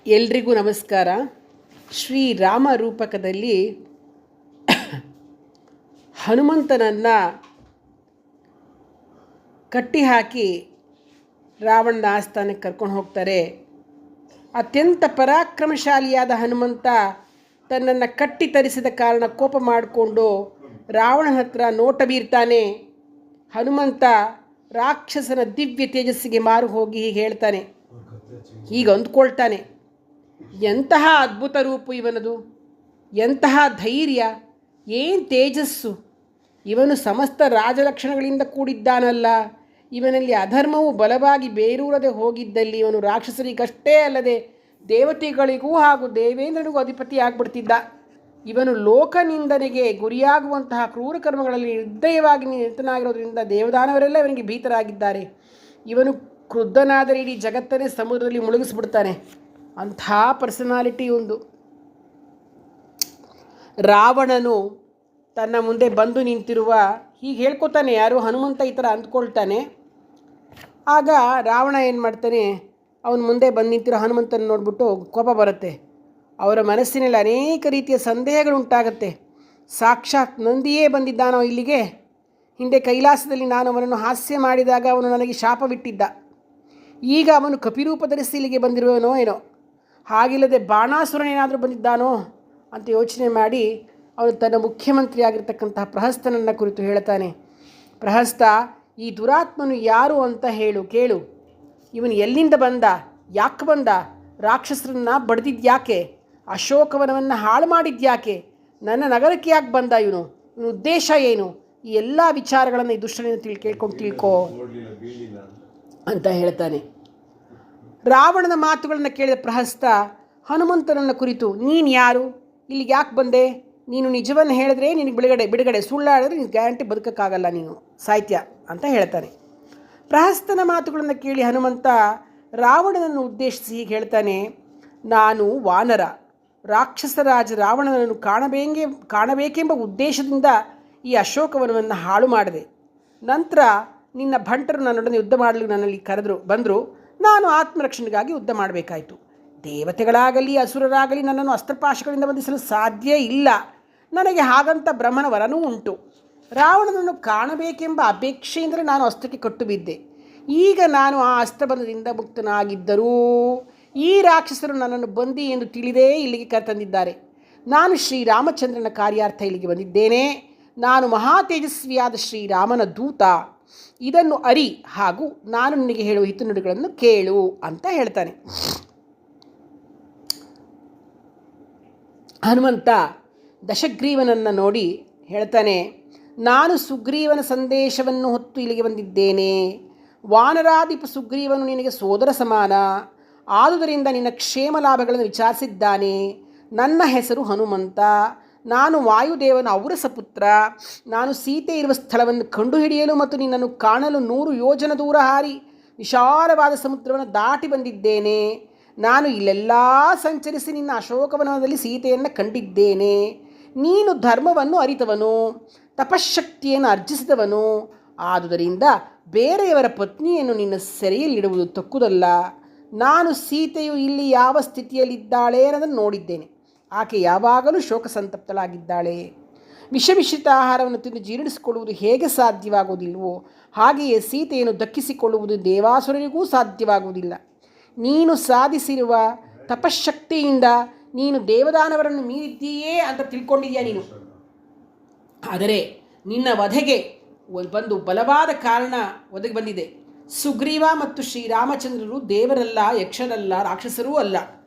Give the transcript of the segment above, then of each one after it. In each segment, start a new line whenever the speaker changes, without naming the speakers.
ಎಲ್ರಿಗೂ ನಮಸ್ಕಾರ. ಶ್ರೀರಾಮ ರೂಪಕದಲ್ಲಿ ಹನುಮಂತನನ್ನು ಕಟ್ಟಿಹಾಕಿ ರಾವಣನ ಆಸ್ಥಾನಕ್ಕೆ ಕರ್ಕೊಂಡು ಹೋಗ್ತಾರೆ. ಅತ್ಯಂತ ಪರಾಕ್ರಮಶಾಲಿಯಾದ ಹನುಮಂತ ತನ್ನನ್ನು ಕಟ್ಟಿ ತರಿಸಿದ ಕಾರಣ ಕೋಪ ಮಾಡಿಕೊಂಡು ರಾವಣನ ಹತ್ರ ನೋಟ ಬೀರ್ತಾನೆ. ಹನುಮಂತ ರಾಕ್ಷಸನ ದಿವ್ಯ ತೇಜಸ್ಸಿಗೆ ಮಾರು ಹೋಗಿ ಹೀಗೆ ಹೇಳ್ತಾನೆ, ಹೀಗೆ ಅಂದ್ಕೊಳ್ತಾನೆ, ಎಂತಹ ಅದ್ಭುತ ರೂಪು ಇವನದು, ಎಂತಹ ಧೈರ್ಯ, ಏನು ತೇಜಸ್ಸು, ಇವನು ಸಮಸ್ತ ರಾಜಲಕ್ಷಣಗಳಿಂದ ಕೂಡಿದ್ದಾನಲ್ಲ. ಇವನಲ್ಲಿ ಅಧರ್ಮವು ಬಲವಾಗಿ ಬೇರೂರದೆ ಹೋಗಿದ್ದಲ್ಲಿ ಇವನು ರಾಕ್ಷಸರಿಗಷ್ಟೇ ಅಲ್ಲದೆ ದೇವತೆಗಳಿಗೂ ಹಾಗೂ ದೇವೇಂದ್ರನಿಗೂ ಅಧಿಪತಿ ಆಗಿಬಿಡ್ತಿದ್ದ. ಇವನು ಲೋಕನಿಂದನೆಗೆ ಗುರಿಯಾಗುವಂತಹ ಕ್ರೂರ ಕರ್ಮಗಳಲ್ಲಿ ನಿರ್ದಯವಾಗಿ ನಿರತನಾಗಿರೋದ್ರಿಂದ ದೇವದಾನವರೆಲ್ಲ ಇವನಿಗೆ ಭೀತರಾಗಿದ್ದಾರೆ. ಇವನು ಕ್ರುದ್ಧನಾದರೆ ಇಡೀ ಜಗತ್ತನ್ನೇ ಸಮುದ್ರದಲ್ಲಿ ಮುಳುಗಿಸ್ಬಿಡ್ತಾನೆ. ಅಂಥ ಪರ್ಸನಾಲಿಟಿ ಒಂದು. ರಾವಣನು ತನ್ನ ಮುಂದೆ ಬಂದು ನಿಂತಿರುವ ಹೀಗೆ ಹೇಳ್ಕೊತಾನೆ, ಯಾರು ಹನುಮಂತ ಈ ಥರ ಅಂದ್ಕೊಳ್ತಾನೆ. ಆಗ ರಾವಣ ಏನು ಮಾಡ್ತಾನೆ, ಅವನ ಮುಂದೆ ಬಂದು ನಿಂತಿರೋ ಹನುಮಂತನ ನೋಡಿಬಿಟ್ಟು ಕೋಪ ಬರುತ್ತೆ. ಅವರ ಮನಸ್ಸಿನಲ್ಲಿ ಅನೇಕ ರೀತಿಯ ಸಂದೇಹಗಳು ಉಂಟಾಗತ್ತೆ. ಸಾಕ್ಷಾತ್ ನಂದಿಯೇ ಬಂದಿದ್ದಾನೋ ಇಲ್ಲಿಗೆ? ಹಿಂದೆ ಕೈಲಾಸದಲ್ಲಿ ನಾನು ಅವನನ್ನು ಹಾಸ್ಯ ಮಾಡಿದಾಗ ಅವನು ನನಗೆ ಶಾಪವಿಟ್ಟಿದ್ದ. ಈಗ ಅವನು ಕಪಿರೂಪ ಧರಿಸಿ ಇಲ್ಲಿಗೆ ಬಂದಿರುವನೋ ಏನೋ, ಹಾಗಿಲ್ಲದೆ ಬಾಣಾಸುರನೇನಾದರೂ ಬಂದಿದ್ದಾನೋ ಅಂತ ಯೋಚನೆ ಮಾಡಿ ಅವನು ತನ್ನ ಮುಖ್ಯಮಂತ್ರಿ ಆಗಿರ್ತಕ್ಕಂತಹ ಪ್ರಹಸ್ತನನ್ನು ಕುರಿತು ಹೇಳ್ತಾನೆ. ಪ್ರಹಸ್ತ, ಈ ದುರಾತ್ಮನು ಯಾರು ಅಂತ ಕೇಳು. ಇವನು ಎಲ್ಲಿಂದ ಬಂದ, ಯಾಕೆ ಬಂದ, ರಾಕ್ಷಸರನ್ನು ಬಡ್ದಿದ್ಯಾಕೆ, ಅಶೋಕವನವನ್ನು ಹಾಳು ಮಾಡಿದ್ಯಾಕೆ, ನನ್ನ ನಗರಕ್ಕೆ ಯಾಕೆ ಬಂದ, ಇವನ ಉದ್ದೇಶ ಏನು, ಈ ಎಲ್ಲ ವಿಚಾರಗಳನ್ನು ಈ ದುಷ್ಟನಿಂದ ಕೇಳ್ಕೊಂಡು ತಿಳ್ಕೋ ಅಂತ ಹೇಳ್ತಾನೆ. ರಾವಣನ ಮಾತುಗಳನ್ನು ಕೇಳಿದ ಪ್ರಹಸ್ತ ಹನುಮಂತನನ್ನು ಕುರಿತು, ನೀನು ಯಾರು, ಇಲ್ಲಿಗೆ ಯಾಕೆ ಬಂದೆ, ನೀನು ನಿಜವನ್ನು ಹೇಳಿದ್ರೆ ನಿನಗೆ ಬಿಡುಗಡೆ, ಸುಳ್ಳಾಡಿದ್ರೆ ನೀನು ಗ್ಯಾರಂಟಿ ಬದುಕೋಕ್ಕಾಗಲ್ಲ, ನೀನು ಸಾಹಿತ್ಯ ಅಂತ ಹೇಳ್ತಾನೆ. ಪ್ರಹಸ್ತನ ಮಾತುಗಳನ್ನು ಕೇಳಿ ಹನುಮಂತ ರಾವಣನನ್ನು ಉದ್ದೇಶಿಸಿ ಹೀಗೆ ಹೇಳ್ತಾನೆ, ನಾನು ವಾನರ, ರಾಕ್ಷಸರಾಜ ರಾವಣನನ್ನು ಕಾಣಬೇಕೆಂಬ ಉದ್ದೇಶದಿಂದ ಈ ಅಶೋಕವನವನ್ನು ಹಾಳು ಮಾಡಿದೆ. ನಂತರ ನಿನ್ನ ಭಂಟರು ನನ್ನೊಡನೆ ಯುದ್ಧ ಮಾಡಲು ನನ್ನಲ್ಲಿ ಬಂದರು. ನಾನು ಆತ್ಮರಕ್ಷಣೆಗಾಗಿ ಯುದ್ಧ ಮಾಡಬೇಕಾಯಿತು. ದೇವತೆಗಳಾಗಲಿ ಅಸುರರಾಗಲಿ ನನ್ನನ್ನು ಅಸ್ತ್ರಪಾಶಗಳಿಂದ ಬಂಧಿಸಲು ಸಾಧ್ಯ ಇಲ್ಲ. ನನಗೆ ಹಾಗಂತ ಬ್ರಹ್ಮನ ವರನೂ ಉಂಟು. ರಾವಣನನ್ನು ಕಾಣಬೇಕೆಂಬ ಅಪೇಕ್ಷೆಯಿಂದಲೇ ನಾನು ಅಸ್ತ್ರಕ್ಕೆ ಕಟ್ಟು ಬಿದ್ದೆ. ಈಗ ನಾನು ಆ ಅಸ್ತ್ರಬಂಧದಿಂದ ಮುಕ್ತನಾಗಿದ್ದರೂ ಈ ರಾಕ್ಷಸರು ನನ್ನನ್ನು ಬಂದಿ ಎಂದು ತಿಳಿದೇ ಇಲ್ಲಿಗೆ ಕರೆತಂದಿದ್ದಾರೆ. ನಾನು ಶ್ರೀರಾಮಚಂದ್ರನ ಕಾರ್ಯಾರ್ಥ ಇಲ್ಲಿಗೆ ಬಂದಿದ್ದೇನೆ. ನಾನು ಮಹಾ ತೇಜಸ್ವಿಯಾದ ಶ್ರೀರಾಮನ ದೂತ. ಇದನ್ನು ಅರಿ, ಹಾಗೂ ನಾನು ನಿನಗೆ ಹೇಳುವ ಹಿತನುಡಿಗಳನ್ನು ಕೇಳು ಅಂತ ಹೇಳ್ತಾನೆ. ಹನುಮಂತ ದಶಗ್ರೀವನನ್ನು ನೋಡಿ ಹೇಳ್ತಾನೆ, ನಾನು ಸುಗ್ರೀವನ ಸಂದೇಶವನ್ನು ಹೊತ್ತು ಇಲ್ಲಿಗೆ ಬಂದಿದ್ದೇನೆ. ವಾನರಾಧಿಪ ಸುಗ್ರೀವನು ನಿನಗೆ ಸೋದರ ಸಮಾನ. ಆದುದರಿಂದ ನಿನ್ನ ಕ್ಷೇಮ ಲಾಭಗಳನ್ನು ವಿಚಾರಿಸಿದ್ದಾನೆ. ನನ್ನ ಹೆಸರು ಹನುಮಂತ. ನಾನು ವಾಯುದೇವನ ಔರಸ ಪುತ್ರ. ನಾನು ಸೀತೆ ಇರುವ ಸ್ಥಳವನ್ನು ಕಂಡುಹಿಡಿಯಲು ಮತ್ತು ನಿನ್ನನ್ನು ಕಾಣಲು 100 ಯೋಜನ ದೂರ ಹಾರಿ ವಿಶಾಲವಾದ ಸಮುದ್ರವನ್ನು ದಾಟಿ ಬಂದಿದ್ದೇನೆ. ನಾನು ಇಲ್ಲೆಲ್ಲ ಸಂಚರಿಸಿ ನಿನ್ನ ಅಶೋಕವನದಲ್ಲಿ ಸೀತೆಯನ್ನು ಕಂಡಿದ್ದೇನೆ. ನೀನು ಧರ್ಮವನ್ನು ಅರಿತವನು, ತಪಶ್ಶಕ್ತಿಯನ್ನು ಅರ್ಜಿಸಿದವನು. ಆದುದರಿಂದ ಬೇರೆಯವರ ಪತ್ನಿಯನ್ನು ನಿನ್ನ ಸೆರೆಯಲ್ಲಿಡುವುದು ತಕ್ಕುದಲ್ಲ. ನಾನು ಸೀತೆಯು ಇಲ್ಲಿ ಯಾವ ಸ್ಥಿತಿಯಲ್ಲಿದ್ದಾಳೆ ಅನ್ನೋದನ್ನು ನೋಡಿದ್ದೇನೆ. ಆಕೆ ಯಾವಾಗಲೂ ಶೋಕ ಸಂತಪ್ತಳಾಗಿದ್ದಾಳೆ. ವಿಷಮಿಶ್ರಿತ ಆಹಾರವನ್ನು ತಿಂದು ಜೀರ್ಣಿಸಿಕೊಳ್ಳುವುದು ಹೇಗೆ ಸಾಧ್ಯವಾಗುವುದಿಲ್ವೋ ಹಾಗೆಯೇ ಸೀತೆಯನ್ನು ದಕ್ಕಿಸಿಕೊಳ್ಳುವುದು ದೇವಾಸುರರಿಗೂ ಸಾಧ್ಯವಾಗುವುದಿಲ್ಲ. ನೀನು ಸಾಧಿಸಿರುವ ತಪಶ್ಶಕ್ತಿಯಿಂದ ನೀನು ದೇವದಾನವರನ್ನು ಮೀರಿದ್ದೀಯೇ ಅಂತ ತಿಳ್ಕೊಂಡಿದ್ದೀಯ ನೀನು. ಆದರೆ ನಿನ್ನ ವಧೆಗೆ ಒಂದು ಬಲವಾದ ಕಾರಣ ಒದಗಿ ಬಂದಿದೆ. ಸುಗ್ರೀವ ಮತ್ತು ಶ್ರೀರಾಮಚಂದ್ರರು ದೇವರಲ್ಲ, ಯಕ್ಷರಲ್ಲ, ರಾಕ್ಷಸರೂ ಅಲ್ಲ.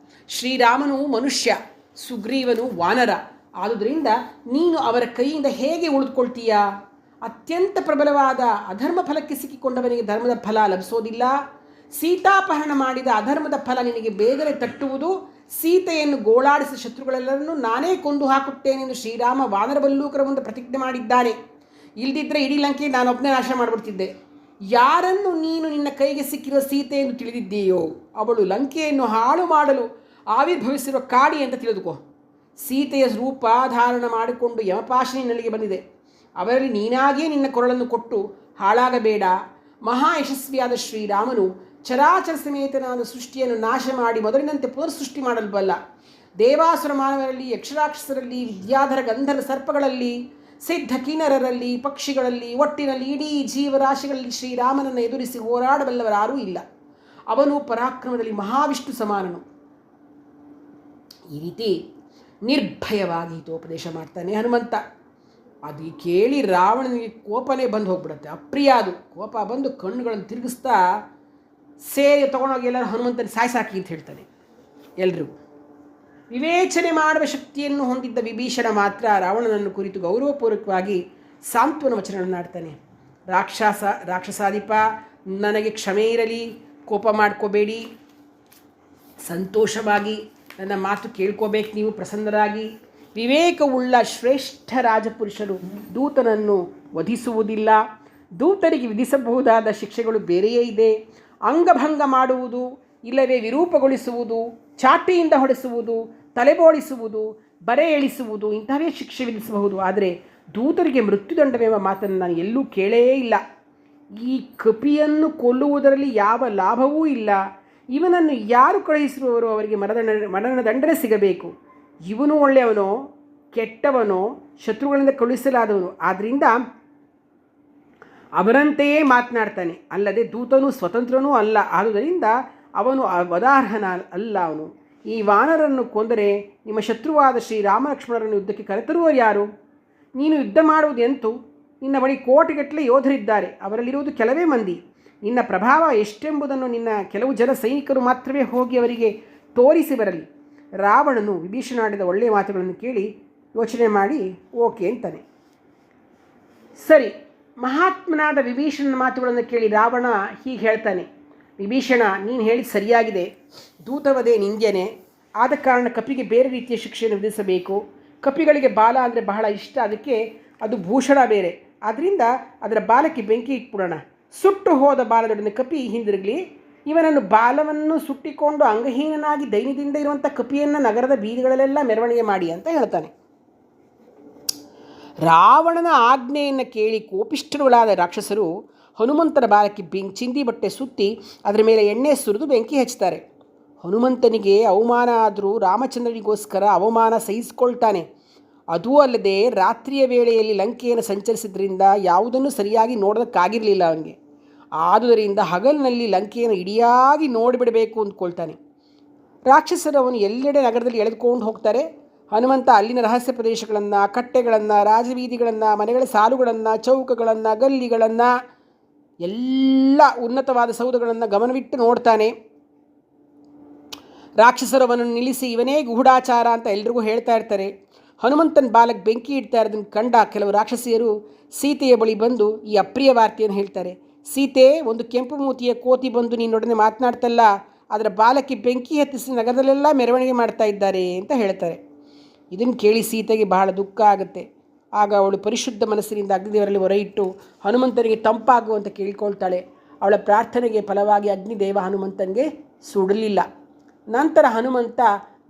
ಶ್ರೀರಾಮನು ಮನುಷ್ಯ, ಸುಗ್ರೀವನು ವಾನರ. ಆದುದರಿಂದ ನೀನು ಅವರ ಕೈಯಿಂದ ಹೇಗೆ ಉಳಿದುಕೊಳ್ತೀಯಾ? ಅತ್ಯಂತ ಪ್ರಬಲವಾದ ಅಧರ್ಮ ಫಲಕ್ಕೆ ಸಿಕ್ಕಿಕೊಂಡವನಿಗೆ ಧರ್ಮದ ಫಲ ಲಭಿಸೋದಿಲ್ಲ. ಸೀತಾಪಹರಣ ಮಾಡಿದ ಅಧರ್ಮದ ಫಲ ನಿನಗೆ ಬೇಗನೆ ತಟ್ಟುವುದು. ಸೀತೆಯನ್ನು ಗೋಳಾಡಿಸಿದ ಶತ್ರುಗಳೆಲ್ಲರನ್ನೂ ನಾನೇ ಕೊಂದು ಹಾಕುತ್ತೇನೆಂದು ಶ್ರೀರಾಮ ವಾನರ ಬಲ್ಲೂಕರ ಮುಂದೆ ಪ್ರತಿಜ್ಞೆ ಮಾಡಿದ್ದಾನೆ. ಇಲ್ದಿದ್ದರೆ ಇಡೀ ಲಂಕೆ ನಾನೊಬ್ಬನೇ ನಾಶ ಮಾಡಿಬಿಡ್ತಿದ್ದೆ. ಯಾರನ್ನು ನೀನು ನಿನ್ನ ಕೈಗೆ ಸಿಕ್ಕಿರುವ ಸೀತೆ ಎಂದು ತಿಳಿದಿದ್ದೀಯೋ ಅವಳು ಲಂಕೆಯನ್ನು ಹಾಳು ಮಾಡಲು ಆವಿರ್ಭವಿಸಿರುವ ಕಾಡಿ ಅಂತ ತಿಳಿದುಕೋ. ಸೀತೆಯ ರೂಪ ಧಾರಣ ಮಾಡಿಕೊಂಡು ಯಮಪಾಶನಿನಲ್ಲಿಗೆ ಬಂದಿದೆ. ಅವರಲ್ಲಿ ನೀನಾಗಿಯೇ ನಿನ್ನ ಕೊರಳನ್ನು ಕೊಟ್ಟು ಹಾಳಾಗಬೇಡ. ಮಹಾ ಯಶಸ್ವಿಯಾದ ಶ್ರೀರಾಮನು ಚರಾಚರ ಸಮೇತನಾದ ಸೃಷ್ಟಿಯನ್ನು ನಾಶ ಮಾಡಿ ಮೊದಲಿನಂತೆ ಪುನರ್ಸೃಷ್ಟಿ ಮಾಡಲು ಬಲ್ಲ. ದೇವಾಸುರ ಮಾನವರಲ್ಲಿ, ಯಕ್ಷರಾಕ್ಷಸರಲ್ಲಿ, ವಿದ್ಯಾಧರ ಗಂಧರ್ವ ಸರ್ಪಗಳಲ್ಲಿ, ಸಿದ್ಧ ಕಿನ್ನರರಲ್ಲಿ, ಪಕ್ಷಿಗಳಲ್ಲಿ, ಒಟ್ಟಿನಲ್ಲಿ ಇಡೀ ಜೀವರಾಶಿಗಳಲ್ಲಿ ಶ್ರೀರಾಮನನ್ನು ಎದುರಿಸಿ ಹೋರಾಡಬಲ್ಲವರಾರೂ ಇಲ್ಲ. ಅವನು ಪರಾಕ್ರಮದಲ್ಲಿ ಮಹಾವಿಷ್ಣು ಸಮಾನನು. ಈ ರೀತಿ ನಿರ್ಭಯವಾಗಿ ಹಿತೋಪದೇಶ ಮಾಡ್ತಾನೆ ಹನುಮಂತ. ಅದು ಕೇಳಿ ರಾವಣನಿಗೆ ಕೋಪನೇ ಬಂದು ಹೋಗ್ಬಿಡುತ್ತೆ. ಅಪ್ರಿಯ ಅದು. ಕೋಪ ಬಂದು ಕಣ್ಣುಗಳನ್ನು ತಿರುಗಿಸ್ತಾ ಸೇರಿ ತೊಗೊಂಡೋಗಿ ಎಲ್ಲರೂ ಹನುಮಂತನ ಸಾಯಿಸಾಕಿ ಅಂತ ಹೇಳ್ತಾನೆ ಎಲ್ರಿಗೂ. ವಿವೇಚನೆ ಮಾಡುವ ಶಕ್ತಿಯನ್ನು ಹೊಂದಿದ್ದ ವಿಭೀಷಣ ಮಾತ್ರ ರಾವಣನನ್ನು ಕುರಿತು ಗೌರವಪೂರ್ವಕವಾಗಿ ಸಾಂತ್ವನ ವಚನಗಳನ್ನು ಆಡ್ತಾನೆ. ರಾಕ್ಷಸಾಧಿಪ, ನನಗೆ ಕ್ಷಮೆ ಇರಲಿ, ಕೋಪ ಮಾಡ್ಕೋಬೇಡಿ, ಸಂತೋಷವಾಗಿ ನನ್ನ ಮಾತು ಕೇಳ್ಕೋಬೇಕು, ನೀವು ಪ್ರಸನ್ನರಾಗಿ. ವಿವೇಕವುಳ್ಳ ಶ್ರೇಷ್ಠ ರಾಜಪುರುಷರು ದೂತನನ್ನು ವಧಿಸುವುದಿಲ್ಲ. ದೂತರಿಗೆ ವಿಧಿಸಬಹುದಾದ ಶಿಕ್ಷೆಗಳು ಬೇರೆಯೇ ಇದೆ. ಅಂಗಭಂಗ ಮಾಡುವುದು, ಇಲ್ಲವೇ ವಿರೂಪಗೊಳಿಸುವುದು, ಚಾಟಿಯಿಂದ ಹೊಡೆಸುವುದು, ತಲೆಬೋಳಿಸುವುದು, ಬರೆ ಎಳಿಸುವುದು, ಇಂಥವೇ ಶಿಕ್ಷೆ ವಿಧಿಸಬಹುದು. ಆದರೆ ದೂತರಿಗೆ ಮೃತ್ಯುದಂಡವೆಂಬ ಮಾತನ್ನು ನಾನು ಎಲ್ಲೂ ಕೇಳೇ ಇಲ್ಲ. ಈ ಕಪಿಯನ್ನು ಕೊಲ್ಲುವುದರಲ್ಲಿ ಯಾವ ಲಾಭವೂ ಇಲ್ಲ. ಇವನನ್ನು ಯಾರು ಕಳುಹಿಸಿರುವವರು ಅವರಿಗೆ ಮರಣದಂಡನೆ ಸಿಗಬೇಕು. ಇವನು ಒಳ್ಳೆಯವನೋ ಕೆಟ್ಟವನೋ ಶತ್ರುಗಳಿಂದ ಕಳುಹಿಸಲಾದವನು, ಆದ್ದರಿಂದ ಅವರಂತೆಯೇ ಮಾತನಾಡ್ತಾನೆ. ಅಲ್ಲದೆ ದೂತನೂ ಸ್ವತಂತ್ರನೂ ಅಲ್ಲ, ಆದುದರಿಂದ ಅವನು ವದಾರ್ಹನ ಅಲ್ಲ. ಅವನು ಈ ವಾನರನ್ನು ಕೊಂದರೆ ನಿಮ್ಮ ಶತ್ರುವಾದ ಶ್ರೀರಾಮಲಕ್ಷ್ಮಣರನ್ನು ಯುದ್ಧಕ್ಕೆ ಕರೆತರುವರು ಯಾರು? ನೀನು ಯುದ್ಧ ಮಾಡುವುದು ಎಂತು? ನಿನ್ನ ಬಳಿ ಕೋಟಿಗಟ್ಟಲೆ ಯೋಧರಿದ್ದಾರೆ, ಅವರಲ್ಲಿರುವುದು ಕೆಲವೇ ಮಂದಿ. ನಿನ್ನ ಪ್ರಭಾವ ಎಷ್ಟೆಂಬುದನ್ನು ನಿನ್ನ ಕೆಲವು ಜನ ಸೈನಿಕರು ಮಾತ್ರವೇ ಹೋಗಿ ಅವರಿಗೆ ತೋರಿಸಿ ಬರಲಿ. ರಾವಣನು ವಿಭೀಷಣ ಆಡಿದ ಒಳ್ಳೆಯ ಮಾತುಗಳನ್ನು ಕೇಳಿ ಯೋಚನೆ ಮಾಡಿ ಓಕೆ ಅಂತಾನೆ. ಸರಿ, ಮಹಾತ್ಮನಾದ ವಿಭೀಷಣನ ಮಾತುಗಳನ್ನು ಕೇಳಿ ರಾವಣ ಹೀಗೆ ಹೇಳ್ತಾನೆ. ವಿಭೀಷಣ, ನೀನು ಹೇಳಿದ ಸರಿಯಾಗಿದೆ. ದೂತವದೇ ನಿಂದ್ಯನೆ. ಆದ ಕಾರಣ ಕಪಿಗೆ ಬೇರೆ ರೀತಿಯ ಶಿಕ್ಷೆಯನ್ನು ವಿಧಿಸಬೇಕು. ಕಪಿಗಳಿಗೆ ಬಾಲ ಅಂದರೆ ಬಹಳ ಇಷ್ಟ, ಅದಕ್ಕೆ ಅದು ಭೂಷಣ ಬೇರೆ. ಆದ್ದರಿಂದ ಅದರ ಬಾಲಕ್ಕೆ ಬೆಂಕಿ ಇಟ್ಬಿಡೋಣ. ಸುಟ್ಟು ಹೋದ ಬಾಲದೊಡನೆ ಕಪಿ ಹಿಂದಿರುಗಲಿ. ಇವನನ್ನು ಬಾಲವನ್ನು ಸುಟ್ಟಿಕೊಂಡು ಅಂಗಹೀನನಾಗಿ ದೈನ್ಯದಿಂದ ಇರುವಂಥ ಕಪಿಯನ್ನು ನಗರದ ಬೀದಿಗಳಲ್ಲೆಲ್ಲ ಮೆರವಣಿಗೆ ಮಾಡಿ ಅಂತ ಹೇಳ್ತಾನೆ. ರಾವಣನ ಆಜ್ಞೆಯನ್ನು ಕೇಳಿ ಕೋಪಿಷ್ಠರುಗಳಾದ ರಾಕ್ಷಸರು ಹನುಮಂತನ ಬಾಲಕ್ಕೆ ಚಿಂದಿ ಬಟ್ಟೆ ಸುತ್ತಿ ಅದರ ಮೇಲೆ ಎಣ್ಣೆ ಸುರಿದು ಬೆಂಕಿ ಹಚ್ತಾರೆ. ಹನುಮಂತನಿಗೆ ಅವಮಾನ ಆದರೂ ರಾಮಚಂದ್ರನಿಗೋಸ್ಕರ ಅವಮಾನ ಸಹಿಸಿಕೊಳ್ತಾನೆ. ಅದೂ ಅಲ್ಲದೆ ರಾತ್ರಿಯ ವೇಳೆಯಲ್ಲಿ ಲಂಕೆಯನ್ನು ಸಂಚರಿಸಿದ್ರಿಂದ ಯಾವುದನ್ನು ಸರಿಯಾಗಿ ನೋಡೋದಕ್ಕಾಗಿರಲಿಲ್ಲ ಅವನಿಗೆ. ಆದುದರಿಂದ ಹಗಲಿನಲ್ಲಿ ಲಂಕೆಯನ್ನು ಇಡಿಯಾಗಿ ನೋಡಿಬಿಡಬೇಕು ಅಂದ್ಕೊಳ್ತಾನೆ. ರಾಕ್ಷಸರು ಅವನು ಎಲ್ಲೆಡೆ ನಗರದಲ್ಲಿ ಎಳೆದುಕೊಂಡು ಹೋಗ್ತಾರೆ. ಹನುಮಂತ ಅಲ್ಲಿನ ರಹಸ್ಯ ಪ್ರದೇಶಗಳನ್ನು, ಕಟ್ಟೆಗಳನ್ನು, ರಾಜಬೀದಿಗಳನ್ನು, ಮನೆಗಳ ಸಾಲುಗಳನ್ನು, ಚೌಕಗಳನ್ನು, ಗಲ್ಲಿಗಳನ್ನು, ಎಲ್ಲ ಉನ್ನತವಾದ ಸೌಧಗಳನ್ನು ಗಮನವಿಟ್ಟು ನೋಡ್ತಾನೆ. ರಾಕ್ಷಸರು ಅವನನ್ನು ನಿಲ್ಲಿಸಿ ಇವನೇ ಗೂಢಾಚಾರ ಅಂತ ಎಲ್ರಿಗೂ ಹೇಳ್ತಾ ಇರ್ತಾರೆ. ಹನುಮಂತನ ಬಾಲಕ್ಕೆ ಬೆಂಕಿ ಇಡ್ತಾ ಇರೋದನ್ನು ಕಂಡ ಕೆಲವು ರಾಕ್ಷಸಿಯರು ಸೀತೆಯ ಬಳಿ ಬಂದು ಈ ಅಪ್ರಿಯ ವಾರ್ತೆಯನ್ನು ಹೇಳ್ತಾರೆ. ಸೀತೆ, ಒಂದು ಕೆಂಪು ಮೂತಿಯ ಕೋತಿ ಬಂದು ನಿನ್ನೊಡನೆ ಮಾತನಾಡ್ತಲ್ಲ, ಅದರ ಬಾಲಕ್ಕೆ ಬೆಂಕಿ ಹತ್ತಿಸಿ ನಗರದಲ್ಲೆಲ್ಲ ಮೆರವಣಿಗೆ ಮಾಡ್ತಾ ಇದ್ದಾರೆ ಅಂತ ಹೇಳ್ತಾರೆ. ಇದನ್ನು ಕೇಳಿ ಸೀತೆಗೆ ಬಹಳ ದುಃಖ ಆಗುತ್ತೆ. ಆಗ ಅವಳು ಪರಿಶುದ್ಧ ಮನಸ್ಸಿನಿಂದ ಅಗ್ನಿದೇವರಲ್ಲಿ ಹೊರೆ ಇಟ್ಟು ಹನುಮಂತನಿಗೆ ತಂಪಾಗುವಂತ ಕೇಳಿಕೊಳ್ತಾಳೆ. ಅವಳ ಪ್ರಾರ್ಥನೆಗೆ ಫಲವಾಗಿ ಅಗ್ನಿದೇವ ಹನುಮಂತನಿಗೆ ಸುಡಲಿಲ್ಲ. ನಂತರ ಹನುಮಂತ,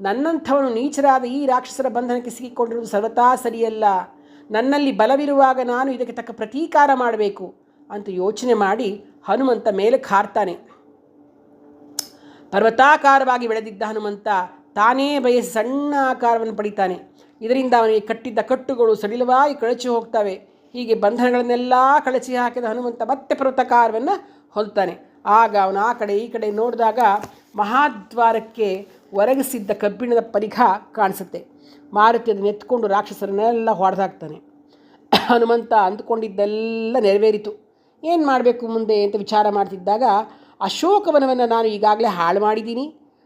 ನನ್ನಂಥವನು ನೀಚರಾದ ಈ ರಾಕ್ಷಸರ ಬಂಧನಕ್ಕೆ ಸಿಕ್ಕಿಕೊಂಡಿರುವುದು ಸರ್ವತಾ ಸರಿಯಲ್ಲ. ನನ್ನಲ್ಲಿ ಬಲವಿರುವಾಗ ನಾನು ಇದಕ್ಕೆ ತಕ್ಕ ಪ್ರತೀಕಾರ ಮಾಡಬೇಕು ಅಂತ ಯೋಚನೆ ಮಾಡಿ ಹನುಮಂತ ಮೇಲಕ್ಕೆ ಹಾರ್ತಾನೆ. ಪರ್ವತಾಕಾರವಾಗಿ ಬೆಳೆದಿದ್ದ ಹನುಮಂತ ತಾನೇ ಬಯಸಿ ಸಣ್ಣ ಆಕಾರವನ್ನು ಪಡಿತಾನೆ. ಇದರಿಂದ ಅವನಿಗೆ ಕಟ್ಟಿದ್ದ ಕಟ್ಟುಗಳು ಸಡಿಲವಾಗಿ ಕಳಚಿ ಹೋಗ್ತವೆ. ಹೀಗೆ ಬಂಧನಗಳನ್ನೆಲ್ಲ ಕಳಚಿ ಹಾಕಿದ ಹನುಮಂತ ಮತ್ತೆ ಪರ್ವತಾಕಾರವನ್ನು ಹೊಲ್ತಾನೆ. ಆಗ ಅವನು ಆ ಕಡೆ ಈ ಕಡೆ ನೋಡಿದಾಗ ಮಹಾದ್ವಾರಕ್ಕೆ ಒರಗಿಸಿದ್ದ ಕಬ್ಬಿಣದ ಪರಿಘ ಕಾಣಿಸುತ್ತೆ. ಮಾರುತಿ ಅದನ್ನು ಎತ್ಕೊಂಡು ರಾಕ್ಷಸರನ್ನೆಲ್ಲ ಹೊಡೆದಾಕ್ತಾನೆ. ಹನುಮಂತ ಅಂದುಕೊಂಡಿದ್ದೆಲ್ಲ ನೆರವೇರಿತು. ಏನು ಮಾಡಬೇಕು ಮುಂದೆ ಅಂತ ವಿಚಾರ ಮಾಡ್ತಿದ್ದಾಗ ಅಶೋಕವನವನ್ನು ನಾನು ಈಗಾಗಲೇ ಹಾಳು ಮಾಡಿದ್ದೀನಿ.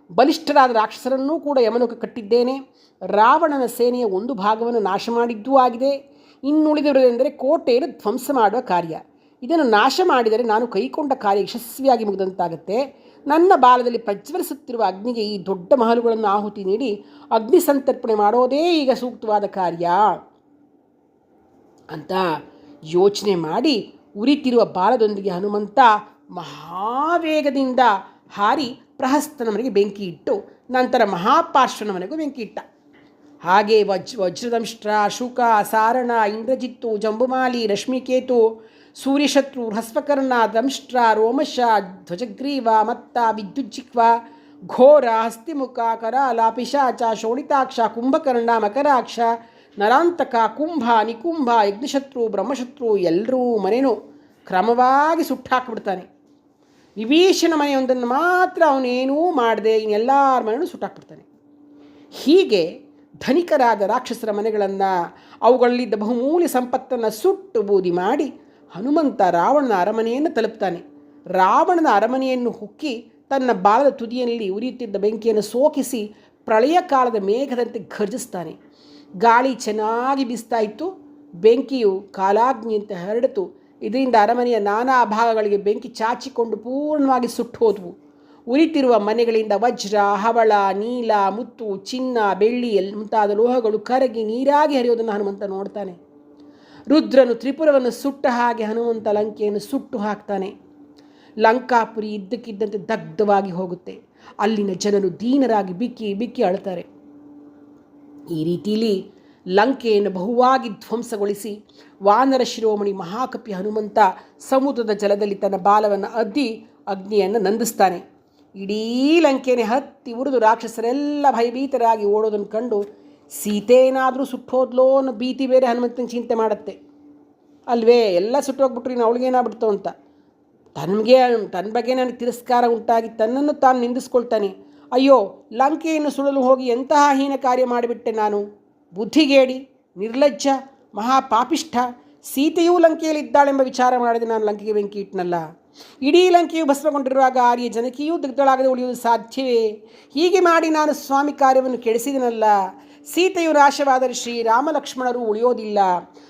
ಬಲಿಷ್ಠರಾದ ರಾಕ್ಷಸರನ್ನೂ ಕೂಡ ಯಮನಕ್ಕೆ ಕಟ್ಟಿದ್ದೇನೆ. ರಾವಣನ ಸೇನೆಯ ಒಂದು ಭಾಗವನ್ನು ನಾಶ ಮಾಡಿದ್ದೂ ಆಗಿದೆ. ಇನ್ನುಳಿದಿರುವುದೆಂದರೆ ಕೋಟೆಯನ್ನು ಧ್ವಂಸ ಮಾಡುವ ಕಾರ್ಯ. ಇದನ್ನು ನಾಶ ಮಾಡಿದರೆ ನಾನು ಕೈಕೊಂಡ ಕಾರ್ಯ ಯಶಸ್ವಿಯಾಗಿ ಮುಗಿದಂತಾಗುತ್ತೆ. ನನ್ನ ಬಾಲದಲ್ಲಿ ಪ್ರಜ್ವಲಿಸುತ್ತಿರುವ ಅಗ್ನಿಗೆ ಈ ದೊಡ್ಡ ಮಹಲುಗಳನ್ನು ಆಹುತಿ ನೀಡಿ ಅಗ್ನಿ ಸಂತರ್ಪಣೆ ಮಾಡೋದೇ ಈಗ ಸೂಕ್ತವಾದ ಕಾರ್ಯ ಅಂತ ಯೋಚನೆ ಮಾಡಿ ಉರಿತಿರುವ ಬಾಲದೊಂದಿಗೆ ಹನುಮಂತ ಮಹಾವೇಗದಿಂದ ಹಾರಿ ಪ್ರಹಸ್ತನ ಮನೆಗೆ ಬೆಂಕಿ ಇಟ್ಟು ನಂತರ ಮಹಾಪಾರ್ಶ್ವನ ಮನೆಗೂ ಬೆಂಕಿ ಇಟ್ಟ. ಹಾಗೆ ವಜ್ರದಂಷ್ಟ್ರ, ಶುಕ, ಸಾರಣ, ಇಂದ್ರಜಿತ್ತು, ಜಂಬುಮಾಲಿ, ರಶ್ಮಿಕೇತು, ಸೂರ್ಯಶತ್ರು ಹಸ್ವಕರ್ಣ ದಂಷ್ಟ್ರ ರೋಮಶ ಧ್ವಜಗ್ರೀವ ಮತ್ತ ವಿದ್ಯುಜ್ಜಿಕ್ವ ಘೋರ ಹಸ್ತಿಮುಖ ಕರಾಲ ಪಿಶಾಚ ಶೋಣಿತಾಕ್ಷ ಕುಂಭಕರ್ಣ ಮಕರಾಕ್ಷ ನರಾಂತಕ ಕುಂಭ ನಿಕುಂಭ ಯಜ್ಞಶತ್ರು ಬ್ರಹ್ಮಶತ್ರು ಎಲ್ಲರೂ ಮನೆಯೂ ಕ್ರಮವಾಗಿ ಸುಟ್ಟಾಕ್ಬಿಡ್ತಾನೆ. ವಿಭೀಷಣ ಮನೆಯೊಂದನ್ನು ಮಾತ್ರ ಅವನೇನೂ ಮಾಡದೆ ಇನ್ನೆಲ್ಲರ ಮನೆಯೂ ಸುಟ್ಟಾಕ್ಬಿಡ್ತಾನೆ. ಹೀಗೆ ಧನಿಕರಾದ ರಾಕ್ಷಸರ ಮನೆಗಳನ್ನು, ಅವುಗಳಲ್ಲಿದ್ದ ಬಹುಮೂಲ್ಯ ಸಂಪತ್ತನ್ನು ಸುಟ್ಟು ಬೂದಿ ಮಾಡಿ ಹನುಮಂತ ರಾವಣನ ಅರಮನೆಯನ್ನು ತಲುಪ್ತಾನೆ. ರಾವಣನ ಅರಮನೆಯನ್ನು ಹುಕ್ಕಿ ತನ್ನ ಬಾಲದ ತುದಿಯಲ್ಲಿ ಉರಿಯುತ್ತಿದ್ದ ಬೆಂಕಿಯನ್ನು ಸೋಕಿಸಿ ಪ್ರಳಯ ಕಾಲದ ಮೇಘದಂತೆ ಘರ್ಜಿಸ್ತಾನೆ. ಗಾಳಿ ಚೆನ್ನಾಗಿ ಬೀಸ್ತಾ ಇತ್ತು. ಬೆಂಕಿಯು ಕಾಲಾಗ್ನಿಯಂತೆ ಹರಡಿತು. ಇದರಿಂದ ಅರಮನೆಯ ನಾನಾ ಭಾಗಗಳಿಗೆ ಬೆಂಕಿ ಚಾಚಿಕೊಂಡು ಪೂರ್ಣವಾಗಿ ಸುಟ್ಟು ಹೋದವು. ಉರಿತಿರುವ ಮನೆಗಳಿಂದ ವಜ್ರ, ಹವಳ, ನೀಲ, ಮುತ್ತು, ಚಿನ್ನ, ಬೆಳ್ಳಿ ಮುಂತಾದ ಲೋಹಗಳು ಕರಗಿ ನೀರಾಗಿ ಹರಿಯೋದನ್ನು ಹನುಮಂತ ನೋಡ್ತಾನೆ. ರುದ್ರನು ತ್ರಿಪುರವನ್ನು ಸುಟ್ಟ ಹಾಗೆ ಹನುಮಂತ ಲಂಕೆಯನ್ನು ಸುಟ್ಟು ಹಾಕ್ತಾನೆ. ಲಂಕಾಪುರಿ ಇದ್ದಕ್ಕಿದ್ದಂತೆ ದಗ್ಧವಾಗಿ ಹೋಗುತ್ತೆ. ಅಲ್ಲಿನ ಜನರು ದೀನರಾಗಿ ಬಿಕ್ಕಿ ಬಿಕ್ಕಿ ಅಳ್ತಾರೆ. ಈ ರೀತಿಯಲ್ಲಿ ಲಂಕೆಯನ್ನು ಬಹುವಾಗಿ ಧ್ವಂಸಗೊಳಿಸಿ ವಾನರ ಶಿರೋಮಣಿ ಮಹಾಕಪಿ ಹನುಮಂತ ಸಮುದ್ರದ ಜಲದಲ್ಲಿ ತನ್ನ ಬಾಲವನ್ನು ಅದ್ದಿ ಅಗ್ನಿಯನ್ನು ನಂದಿಸ್ತಾನೆ. ಇಡೀ ಲಂಕೆಯೇ ಹತ್ತಿ ಉರಿದು ರಾಕ್ಷಸರೆಲ್ಲ ಭಯಭೀತರಾಗಿ ಓಡೋದನ್ನು ಕಂಡು ಸೀತೆ ಏನಾದರೂ ಸುಟ್ಟೋದ್ಲೋ ಅನ್ನೋ ಭೀತಿ ಬೇರೆ ಹನುಮಂತನ ಚಿಂತೆ ಮಾಡುತ್ತೆ. ಅಲ್ವೇ, ಎಲ್ಲ ಸುಟ್ಟೋಗ್ಬಿಟ್ರಿ ಇನ್ನು ಅವಳಿಗೇನಾಗ್ಬಿಡ್ತು ಅಂತ ತನ್ನ ಬಗ್ಗೆ ನನಗೆ ತಿರಸ್ಕಾರ ಉಂಟಾಗಿ ತನ್ನನ್ನು ತಾನು ನಿಂದಿಸ್ಕೊಳ್ತಾನೆ. ಅಯ್ಯೋ, ಲಂಕೆಯನ್ನು ಸುಡಲು ಹೋಗಿ ಎಂತಹ ಹೀನ ಕಾರ್ಯ ಮಾಡಿಬಿಟ್ಟೆ ನಾನು. ಬುದ್ಧಿಗೇಡಿ, ನಿರ್ಲಜ್ಜ, ಮಹಾಪಾಪಿಷ್ಠ. ಸೀತೆಯೂ ಲಂಕೆಯಲ್ಲಿ ಇದ್ದಾಳೆಂಬ ವಿಚಾರ ಮಾಡಿದೆ ನಾನು ಲಂಕೆಗೆ ಬೆಂಕಿ ಇಟ್ಟನಲ್ಲ. ಇಡೀ ಲಂಕೆಯು ಭಸ್ಮಗೊಂಡಿರುವಾಗ ಆರ್ಯ ಜನಕಿಯೂ ದಗ್ಧಳಾಗದೆ ಉಳಿಯುವುದು ಸಾಧ್ಯವೇ? ಹೀಗೆ ಮಾಡಿ ನಾನು ಸ್ವಾಮಿ ಕಾರ್ಯವನ್ನು ಕೆಡಿಸಿದನಲ್ಲ. ಸೀತೆಯು ನಾಶವಾದರೆ ಶ್ರೀರಾಮ ಲಕ್ಷ್ಮಣರು ಉಳಿಯೋದಿಲ್ಲ.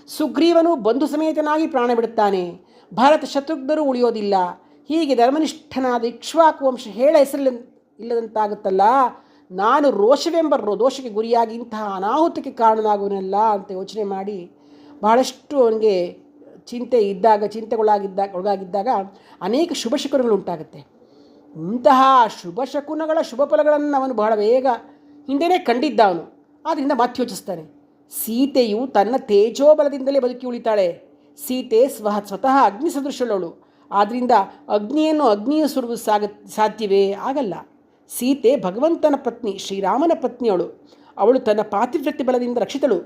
ಸುಗ್ರೀವನು ಬಂಧು ಸಮೇತನಾಗಿ ಪ್ರಾಣ ಬಿಡುತ್ತಾನೆ. ಭರತ ಶತ್ರುಘ್ನರು ಉಳಿಯೋದಿಲ್ಲ. ಹೀಗೆ ಧರ್ಮನಿಷ್ಠನಾದ ಇಕ್ಷ್ವಾಕು ವಂಶ ಹೇಳ ಹೆಸರು ಇಲ್ಲದಂತಾಗುತ್ತಲ್ಲ. ನಾನು ರೋಷವೆಂಬ ದೋಷಕ್ಕೆ ಗುರಿಯಾಗಿ ಇಂತಹ ಅನಾಹುತಕ್ಕೆ ಕಾರಣನಾಗುವನಲ್ಲ ಅಂತ ಯೋಚನೆ ಮಾಡಿ ಬಹಳಷ್ಟು ಅವನಿಗೆ ಒಳಗಾಗಿದ್ದಾಗ ಅನೇಕ ಶುಭ ಶಕುನಗಳು ಉಂಟಾಗುತ್ತೆ. ಇಂತಹ ಶುಭ ಶಕುನಗಳ ಶುಭ ಫಲಗಳನ್ನು ಅವನು ಬಹಳ ಬೇಗ ಹಿಂದೆಯೇ ಕಂಡಿದ್ದ. ಅವನು ಆದ್ದರಿಂದ ಮತ್ತೆ ಯೋಚಿಸ್ತಾನೆ. ಸೀತೆಯು ತನ್ನ ತೇಜೋಬಲದಿಂದಲೇ ಬದುಕಿ ಉಳಿತಾಳೆ. ಸೀತೆ ಸ್ವತಃ ಅಗ್ನಿ ಸದೃಶಳವಳು. ಆದ್ದರಿಂದ ಅಗ್ನಿಯು ಸುಡುವುದು ಸಾಧ್ಯವೇ? ಆಗಲ್ಲ. ಸೀತೆ ಭಗವಂತನ ಪತ್ನಿ, ಶ್ರೀರಾಮನ ಪತ್ನಿಯವಳು. ಅವಳು ತನ್ನ ಪಾತಿವ್ರತ್ಯ ಬಲದಿಂದ ರಕ್ಷಿತಳು.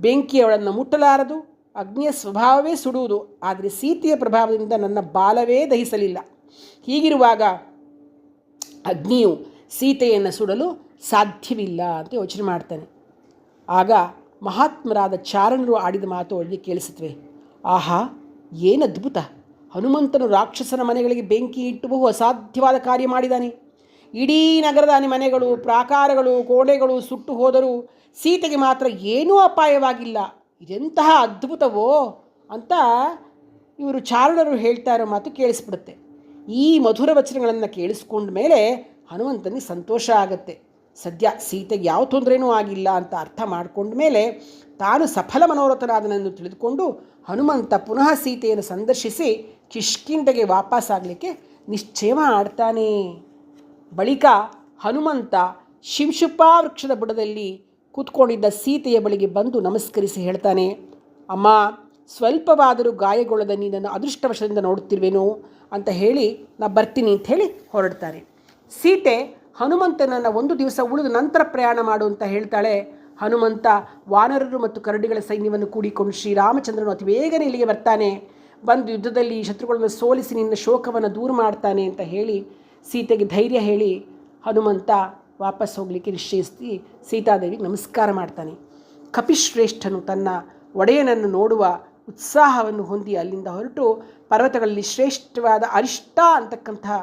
ಬೆಂಕಿ ಅವಳನ್ನು ಮುಟ್ಟಲಾರದು. ಅಗ್ನಿಯ ಸ್ವಭಾವವೇ ಸುಡುವುದು. ಆದರೆ ಸೀತೆಯ ಪ್ರಭಾವದಿಂದ ನನ್ನ ಬಾಲವೇ ದಹಿಸಲಿಲ್ಲ. ಹೀಗಿರುವಾಗ ಅಗ್ನಿಯು ಸೀತೆಯನ್ನು ಸುಡಲು ಸಾಧ್ಯವಿಲ್ಲ ಅಂತ ಯೋಚನೆ ಮಾಡ್ತಾನೆ. ಆಗ ಮಹಾತ್ಮರಾದ ಚಾರಣರು ಆಡಿದ ಮಾತು ಅವಳಿಗೆ ಕೇಳಿಸುತ್ತವೆ. ಆಹಾ, ಏನು ಅದ್ಭುತ! ಹನುಮಂತನು ರಾಕ್ಷಸನ ಮನೆಗಳಿಗೆ ಬೆಂಕಿ ಇಟ್ಟು ಬಹು ಅಸಾಧ್ಯವಾದ ಕಾರ್ಯ ಮಾಡಿದ್ದಾನೆ. ಇಡೀ ನಗರದ ಮನೆಗಳು, ಪ್ರಾಕಾರಗಳು, ಕೋಣೆಗಳು ಸುಟ್ಟು ಹೋದರೂ ಸೀತೆಗೆ ಮಾತ್ರ ಏನೂ ಅಪಾಯವಾಗಿಲ್ಲ. ಇದೆಂತಹ ಅದ್ಭುತವೋ ಅಂತ ಇವರು ಚಾರಣರು ಹೇಳ್ತಾ ಇರೋ ಮಾತು ಕೇಳಿಸ್ಬಿಡುತ್ತೆ. ಈ ಮಧುರ ವಚನಗಳನ್ನು ಕೇಳಿಸ್ಕೊಂಡ ಮೇಲೆ ಹನುಮಂತನಿಗೆ ಸಂತೋಷ ಆಗುತ್ತೆ. ಸದ್ಯ ಸೀತೆಗೆ ಯಾವ ತೊಂದರೆನೂ ಆಗಿಲ್ಲ ಅಂತ ಅರ್ಥ ಮಾಡಿಕೊಂಡ ಮೇಲೆ ತಾನು ಸಫಲ ಮನೋರಥನಾದನೆಂದು ತಿಳಿದುಕೊಂಡು ಹನುಮಂತ ಪುನಃ ಸೀತೆಯನ್ನು ಸಂದರ್ಶಿಸಿ ಕಿಷ್ಕಿಂಧೆಗೆ ವಾಪಸ್ಸಾಗಲಿಕ್ಕೆ ನಿಶ್ಚಯ ಮಾಡ್ತಾನೆ. ಬಳಿಕ ಹನುಮಂತ ಶಿಂಶುಪಾ ವೃಕ್ಷದ ಬುಡದಲ್ಲಿ ಕೂತ್ಕೊಂಡಿದ್ದ ಸೀತೆಯ ಬಳಿಗೆ ಬಂದು ನಮಸ್ಕರಿಸಿ ಹೇಳ್ತಾನೆ, ಅಮ್ಮ, ಸ್ವಲ್ಪವಾದರೂ ಗಾಯಗೊಳ್ಳದ ನೀನನ್ನು ಅದೃಷ್ಟವಶದಿಂದ ನೋಡುತ್ತಿರುವೆನು ಅಂತ ಹೇಳಿ ನಾ ಬರ್ತೀನಿ ಅಂತ ಹೇಳಿ ಹೊರಡ್ತಾರೆ. ಸೀತೆ ಹನುಮಂತನನ್ನು ಒಂದು ದಿವಸ ಉಳಿದು ನಂತರ ಪ್ರಯಾಣ ಮಾಡು ಅಂತ ಹೇಳ್ತಾಳೆ. ಹನುಮಂತ ವಾನರರು ಮತ್ತು ಕರಡಿಗಳ ಸೈನ್ಯವನ್ನು ಕೂಡಿಕೊಂಡು ಶ್ರೀರಾಮಚಂದ್ರನು ಅತಿ ಬೇಗನೆ ಇಲ್ಲಿಗೆ ಬರ್ತಾನೆ. ಬಂದು ಯುದ್ಧದಲ್ಲಿ ಶತ್ರುಗಳನ್ನು ಸೋಲಿಸಿ ನಿನ್ನ ಶೋಕವನ್ನು ದೂರ ಮಾಡ್ತಾನೆ ಅಂತ ಹೇಳಿ ಸೀತೆಗೆ ಧೈರ್ಯ ಹೇಳಿ ಹನುಮಂತ ವಾಪಸ್ ಹೋಗಲಿಕ್ಕೆ ನಿಶ್ಚಯಿಸಿ ಸೀತಾದೇವಿಗೆ ನಮಸ್ಕಾರ ಮಾಡ್ತಾನೆ. ಕಪಿಶ್ರೇಷ್ಠನು ತನ್ನ ಒಡೆಯನನ್ನು ನೋಡುವ ಉತ್ಸಾಹವನ್ನು ಹೊಂದಿ ಅಲ್ಲಿಂದ ಹೊರಟು ಪರ್ವತಗಳಲ್ಲಿ ಶ್ರೇಷ್ಠವಾದ ಅರಿಷ್ಟ ಅಂತಕ್ಕಂತಹ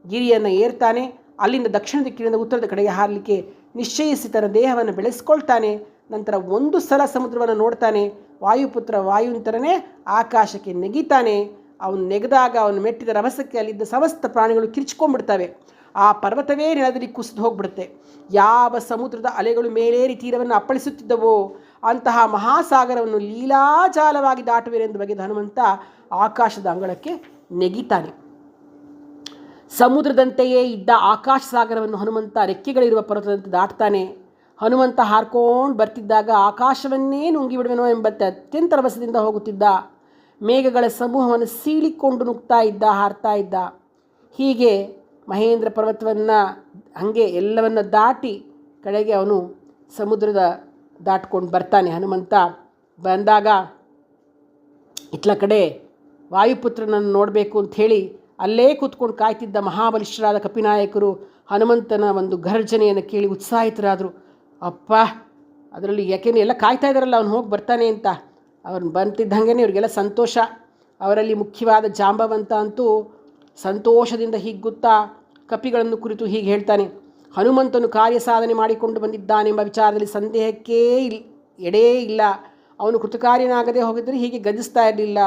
ಗಿರಿಯನ್ನು ಏರ್ತಾನೆ. ಅಲ್ಲಿಂದ ದಕ್ಷಿಣ ದಿಕ್ಕಿನಿಂದ ಉತ್ತರದ ಕಡೆಗೆ ಹಾರಲಿಕ್ಕೆ ನಿಶ್ಚಯಿಸಿ ತನ್ನ ದೇಹವನ್ನು ಬೆಳೆಸ್ಕೊಳ್ತಾನೆ. ನಂತರ ಒಂದು ಸಲ ಸಮುದ್ರವನ್ನು ನೋಡ್ತಾನೆ. ವಾಯುಪುತ್ರ ವಾಯುಂತರನೇ ಆಕಾಶಕ್ಕೆ ನೆಗಿತಾನೆ. ಅವನು ನೆಗೆದಾಗ ಅವನು ಮೆಟ್ಟಿದ ರಭಸಕ್ಕೆ ಅಲ್ಲಿದ್ದ ಸಮಸ್ತ ಪ್ರಾಣಿಗಳು ಕಿರ್ಚ್ಕೊಂಡ್ಬಿಡ್ತವೆ. ಆ ಪರ್ವತವೇ ನೆಲದಲ್ಲಿ ಕುಸಿದು ಹೋಗ್ಬಿಡುತ್ತೆ. ಯಾವ ಸಮುದ್ರದ ಅಲೆಗಳು ಮೇಲೇರಿ ತೀರವನ್ನು ಅಪ್ಪಳಿಸುತ್ತಿದ್ದವೋ ಅಂತಹ ಮಹಾಸಾಗರವನ್ನು ಲೀಲಾಜಾಲವಾಗಿ ದಾಟುವೆನೆಂದು ಬಗೆದ ಹನುಮಂತ ಆಕಾಶದ ಅಂಗಳಕ್ಕೆ ನೆಗಿತಾನೆ. ಸಮುದ್ರದಂತೆಯೇ ಇದ್ದ ಆಕಾಶ ಸಾಗರವನ್ನು ಹನುಮಂತ ರೆಕ್ಕೆಗಳಿರುವ ಪರ್ವತದಂತೆ ದಾಟ್ತಾನೆ. ಹನುಮಂತ ಹಾರ್ಕೊಂಡು ಬರ್ತಿದ್ದಾಗ ಆಕಾಶವನ್ನೇ ನುಂಗಿಬಿಡುವೆನೋ ಎಂಬಂತೆ ಅತ್ಯಂತ ರಭಸದಿಂದ ಹೋಗುತ್ತಿದ್ದ. ಮೇಘಗಳ ಸಮೂಹವನ್ನು ಸೀಳಿಕೊಂಡು ನುಗ್ತಾ ಇದ್ದ, ಹಾರ್ತಾ ಇದ್ದ. ಹೀಗೆ ಮಹೇಂದ್ರ ಪರ್ವತವನ್ನು ಹಾಗೆ ಎಲ್ಲವನ್ನು ದಾಟಿ ಕಡೆಗೆ ಅವನು ಸಮುದ್ರದ ದಾಟ್ಕೊಂಡು ಬರ್ತಾನೆ. ಹನುಮಂತ ಬಂದಾಗ ಇತ್ಲ ಕಡೆ ವಾಯುಪುತ್ರನನ್ನು ನೋಡಬೇಕು ಅಂಥೇಳಿ ಅಲ್ಲೇ ಕೂತ್ಕೊಂಡು ಕಾಯ್ತಿದ್ದ ಮಹಾಬಲಿಷ್ಠರಾದ ಕಪಿನಾಯಕರು ಹನುಮಂತನ ಒಂದು ಗರ್ಜನೆಯನ್ನು ಕೇಳಿ ಉತ್ಸಾಹಿತರಾದರು. ಅಪ್ಪ, ಅದರಲ್ಲಿ ಯಾಕೆಂದರೆ ಎಲ್ಲ ಕಾಯ್ತಾ ಇದ್ದಾರಲ್ಲ ಅವನು ಹೋಗಿ ಬರ್ತಾನೆ ಅಂತ. ಅವ್ರನ್ನ ಬಂತಿದ್ದಂಗೆ ಇವರಿಗೆಲ್ಲ ಸಂತೋಷ. ಅವರಲ್ಲಿ ಮುಖ್ಯವಾದ ಜಾಂಬವಂತ ಅಂತೂ ಸಂತೋಷದಿಂದ ಹಿಗ್ಗುತ್ತಾ ಕಪಿಗಳನ್ನು ಕುರಿತು ಹೀಗೆ ಹೇಳ್ತಾನೆ: ಹನುಮಂತನು ಕಾರ್ಯ ಸಾಧನೆ ಮಾಡಿಕೊಂಡು ಬಂದಿದ್ದಾನೆಂಬ ವಿಚಾರದಲ್ಲಿ ಸಂದೇಹಕ್ಕೇ ಎಡೇ ಇಲ್ಲ. ಅವನು ಕೃತಕಾರ್ಯನಾಗದೆ ಹೋಗಿದ್ದರೆ ಹೀಗೆ ಗರ್ಜಿಸ್ತಾ ಇರಲಿಲ್ಲ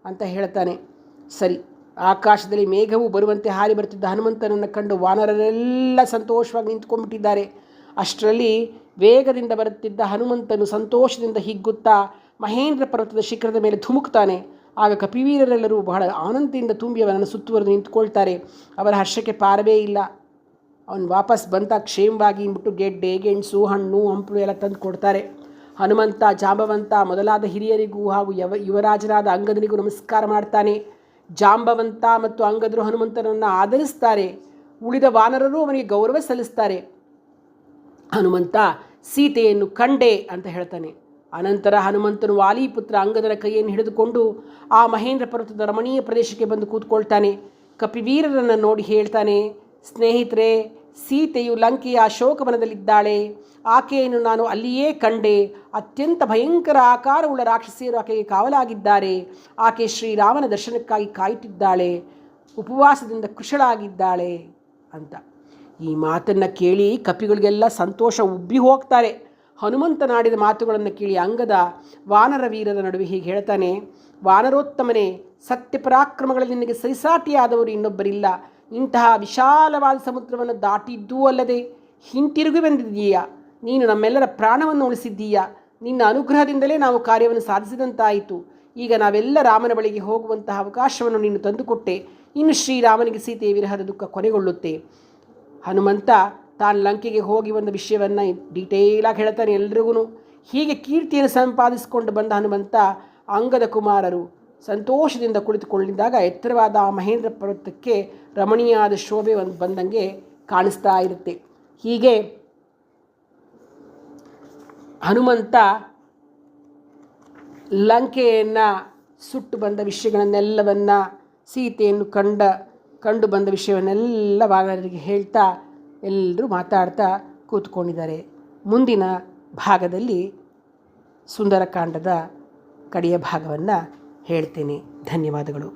ಅಂತ ಹೇಳ್ತಾನೆ. ಸರಿ, ಆಕಾಶದಲ್ಲಿ ಮೇಘವು ಬರುವಂತೆ ಹಾರಿ ಬರುತ್ತಿದ್ದ ಹನುಮಂತನನ್ನು ಕಂಡು ವಾನರರೆಲ್ಲ ಸಂತೋಷವಾಗಿ ನಿಂತ್ಕೊಂಡ್ಬಿಟ್ಟಿದ್ದಾರೆ. ಅಷ್ಟರಲ್ಲಿ ವೇಗದಿಂದ ಬರುತ್ತಿದ್ದ ಹನುಮಂತನು ಸಂತೋಷದಿಂದ ಹಿಗ್ಗುತ್ತಾ ಮಹೇಂದ್ರ ಪರ್ವತದ ಶಿಖರದ ಮೇಲೆ ಧುಮುಕ್ತಾನೆ. ಆಗ ಕಪಿವೀರರೆಲ್ಲರೂ ಬಹಳ ಆನಂದದಿಂದ ತುಂಬಿ ಅವನನ್ನು ಸುತ್ತುವರೆದು ನಿಂತುಕೊಳ್ತಾರೆ. ಅವರ ಹರ್ಷಕ್ಕೆ ಪಾರವೇ ಇಲ್ಲ. ಅವನು ವಾಪಸ್ ಬಂತ ಕ್ಷೇಮವಾಗಿ ಅಂದ್ಬಿಟ್ಟು ಗೆಡ್ಡೆ, ಗೆಣಸು, ಹಣ್ಣು, ಹಂಪಲು ಎಲ್ಲ ತಂದು ಕೊಡ್ತಾರೆ. ಹನುಮಂತ, ಜಾಂಬವಂತ ಮೊದಲಾದ ಹಿರಿಯರಿಗೂ ಹಾಗೂ ಯುವರಾಜನಾದ ಅಂಗದನಿಗೂ ನಮಸ್ಕಾರ ಮಾಡ್ತಾನೆ. ಜಾಂಬವಂತ ಮತ್ತು ಅಂಗದರು ಹನುಮಂತನನ್ನು ಆದರಿಸ್ತಾರೆ. ಉಳಿದ ವಾನರರು ಅವನಿಗೆ ಗೌರವ ಸಲ್ಲಿಸ್ತಾರೆ. ಹನುಮಂತ ಸೀತೆಯನ್ನು ಕಂಡೆ ಅಂತ ಹೇಳ್ತಾನೆ. ಅನಂತರ ಹನುಮಂತನು ವಾಲಿಪುತ್ರ ಅಂಗದನ ಕೈಯನ್ನು ಹಿಡಿದುಕೊಂಡು ಆ ಮಹೇಂದ್ರ ಪರ್ವತದ ರಮಣೀಯ ಪ್ರದೇಶಕ್ಕೆ ಬಂದು ಕೂತ್ಕೊಳ್ತಾನೆ. ಕಪಿವೀರರನ್ನು ನೋಡಿ ಹೇಳ್ತಾನೆ: ಸ್ನೇಹಿತರೆ, ಸೀತೆಯು ಲಂಕೆಯ ಅಶೋಕವನದಲ್ಲಿದ್ದಾಳೆ. ಆಕೆಯನ್ನು ನಾನು ಅಲ್ಲಿಯೇ ಕಂಡೆ. ಅತ್ಯಂತ ಭಯಂಕರ ಆಕಾರವುಳ್ಳ ರಾಕ್ಷಸಿಯರು ಆಕೆಗೆ ಕಾವಲಾಗಿದ್ದಾರೆ. ಆಕೆ ಶ್ರೀರಾಮನ ದರ್ಶನಕ್ಕಾಗಿ ಕಾಯುತ್ತಿದ್ದಾಳೆ. ಉಪವಾಸದಿಂದ ಕುಶಳಾಗಿದ್ದಾಳೆ ಅಂತ. ಈ ಮಾತನ್ನು ಕೇಳಿ ಕಪಿಗಳಿಗೆಲ್ಲ ಸಂತೋಷ ಉಬ್ಬಿ ಹೋಗ್ತಾರೆ. ಹನುಮಂತನಾಡಿದ ಮಾತುಗಳನ್ನು ಕೇಳಿ ಅಂಗದ ವಾನರ ವೀರರ ನಡುವೆ ಹೀಗೆ ಹೇಳ್ತಾನೆ: ವಾನರೋತ್ತಮನೇ, ಸತ್ಯಪರಾಕ್ರಮಗಳಲ್ಲಿ ನಿನಗೆ ಸರಿಸಾಟಿಯಾದವರು ಇನ್ನೊಬ್ಬರಿಲ್ಲ. ಇಂತಹ ವಿಶಾಲವಾದ ಸಮುದ್ರವನ್ನು ದಾಟಿದ್ದೂ ಅಲ್ಲದೆ ಹಿಂತಿರುಗಿ ಬಂದಿದ್ದೀಯಾ. ನೀನು ನಮ್ಮೆಲ್ಲರ ಪ್ರಾಣವನ್ನು ಉಳಿಸಿದ್ದೀಯಾ. ನಿನ್ನ ಅನುಗ್ರಹದಿಂದಲೇ ನಾವು ಕಾರ್ಯವನ್ನು ಸಾಧಿಸಿದಂತಾಯಿತು. ಈಗ ನಾವೆಲ್ಲ ರಾಮನ ಬಳಿಗೆ ಹೋಗುವಂತಹ ಅವಕಾಶವನ್ನು ನೀನು ತಂದುಕೊಟ್ಟೆ. ಇನ್ನು ಶ್ರೀರಾಮನಿಗೆ ಸೀತೆಯ ವಿರಹದ ದುಃಖ ಕೊನೆಗೊಳ್ಳುತ್ತೆ. ಹನುಮಂತ ತಾನು ಲಂಕೆಗೆ ಹೋಗಿ ಒಂದು ವಿಷಯವನ್ನು ಡೀಟೇಲಾಗಿ ಹೇಳ್ತಾನೆ ಎಲ್ರಿಗೂ. ಹೀಗೆ ಕೀರ್ತಿಯನ್ನು ಸಂಪಾದಿಸಿಕೊಂಡು ಬಂದ ಹನುಮಂತ ಅಂಗದ ಕುಮಾರರು ಸಂತೋಷದಿಂದ ಕುಳಿತುಕೊಂಡಿದ್ದಾಗ ಎತ್ತರವಾದ ಆ ಮಹೇಂದ್ರ ಪರ್ವತಕ್ಕೆ ರಮಣೀಯಾದ ಶೋಭೆ ಬಂದಂಗೆ ಕಾಣಿಸ್ತಾ ಇರುತ್ತೆ. ಹೀಗೆ ಹನುಮಂತ ಲಂಕೆಯನ್ನು ಸುಟ್ಟು ಬಂದ ವಿಷಯಗಳನ್ನೆಲ್ಲವನ್ನು, ಸೀತೆಯನ್ನು ಕಂಡು ಬಂದ ವಿಷಯವನ್ನೆಲ್ಲ ವಾನರರಿಗೆ ಹೇಳ್ತಾ ಎಲ್ಲರೂ ಮಾತಾಡ್ತಾ ಕೂತ್ಕೊಂಡಿದ್ದಾರೆ. ಮುಂದಿನ ಭಾಗದಲ್ಲಿ ಸುಂದರಕಾಂಡದ ಕಡೆಯ ಭಾಗವನ್ನು ಹೇಳ್ತೇನೆ. ಧನ್ಯವಾದಗಳು.